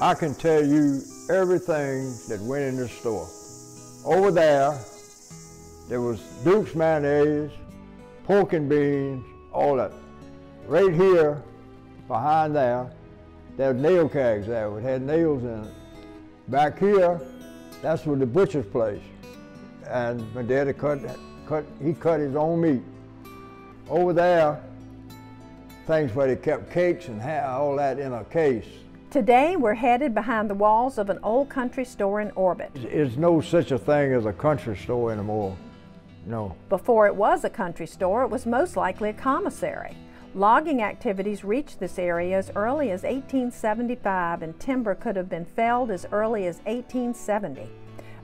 I can tell you everything that went in this store. Over there was Duke's mayonnaise, pork and beans, all that. Right here, behind there's nail kegs there. It had nails in it. Back here, that's where the butcher's place. And my daddy he cut his own meat. Over there, things where they kept cakes and had all that in a case. Today, we're headed behind the walls of an old country store in Orbit. It's no such a thing as a country store anymore, no. Before it was a country store, it was most likely a commissary. Logging activities reached this area as early as 1875, and timber could have been felled as early as 1870.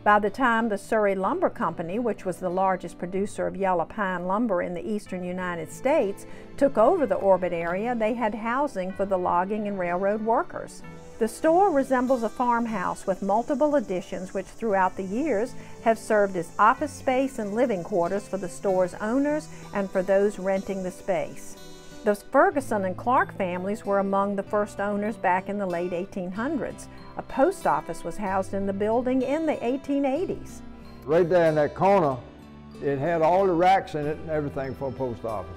By the time the Surrey Lumber Company, which was the largest producer of yellow pine lumber in the eastern United States, took over the Orbit area, they had housing for the logging and railroad workers. The store resembles a farmhouse with multiple additions which throughout the years have served as office space and living quarters for the store's owners and for those renting the space. The Ferguson and Clark families were among the first owners back in the late 1800s. A post office was housed in the building in the 1880s. Right there in that corner, it had all the racks in it and everything for a post office.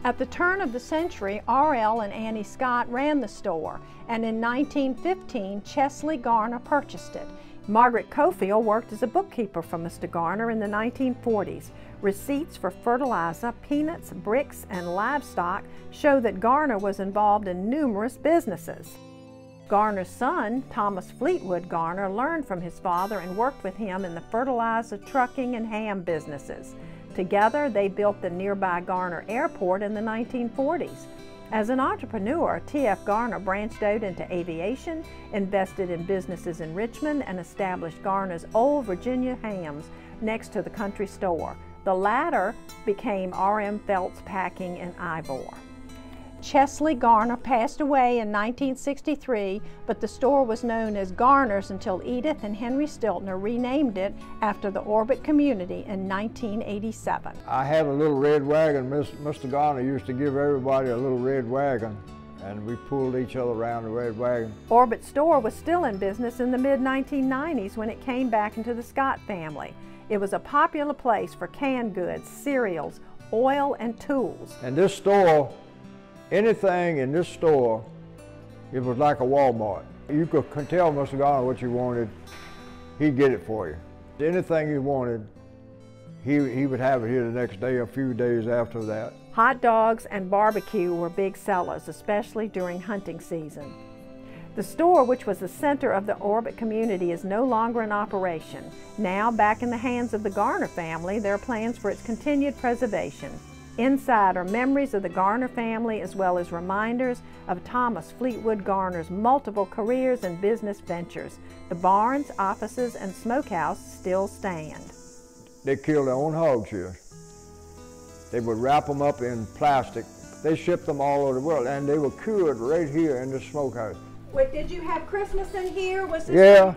At the turn of the century, R.L. and Annie Scott ran the store, and in 1915, Chesley Garner purchased it. Margaret Cofield worked as a bookkeeper for Mr. Garner in the 1940s. Receipts for fertilizer, peanuts, bricks, and livestock show that Garner was involved in numerous businesses. Garner's son, Thomas Fleetwood Garner, learned from his father and worked with him in the fertilizer, trucking, and ham businesses. Together, they built the nearby Garner Airport in the 1940s. As an entrepreneur, T.F. Garner branched out into aviation, invested in businesses in Richmond, and established Garner's Old Virginia Hams next to the country store. The latter became R.M. Phelps Packing in Ivor. Chesley Garner passed away in 1963, but the store was known as Garner's until Edith and Henry Stiltner renamed it after the Orbit community in 1987. I had a little red wagon. Mr. Garner used to give everybody a little red wagon, and we pulled each other around the red wagon. Orbit store was still in business in the mid-1990s when it came back into the Scott family. It was a popular place for canned goods, cereals, oil, and tools. And this store, anything in this store, it was like a Walmart. You could tell Mr. Garner what you wanted, he'd get it for you. Anything you wanted, he would have it here the next day, a few days after that. Hot dogs and barbecue were big sellers, especially during hunting season. The store, which was the center of the Orbit community, is no longer in operation. Now, back in the hands of the Garner family, there are plans for its continued preservation. Inside are memories of the Garner family as well as reminders of Thomas Fleetwood Garner's multiple careers and business ventures. The barns, offices, and smokehouse still stand. They killed their own hogs here. They would wrap them up in plastic. They shipped them all over the world, and they were cured right here in the smokehouse. Wait, did you have Christmas in here? Was this yeah,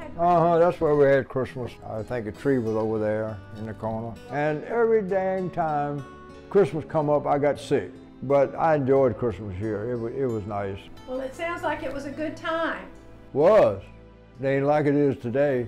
that's where we had Christmas. I think a tree was over there in the corner. And every dang time Christmas come up, I got sick. But I enjoyed Christmas here. It was nice. Well, it sounds like it was a good time. Was. It ain't like it is today.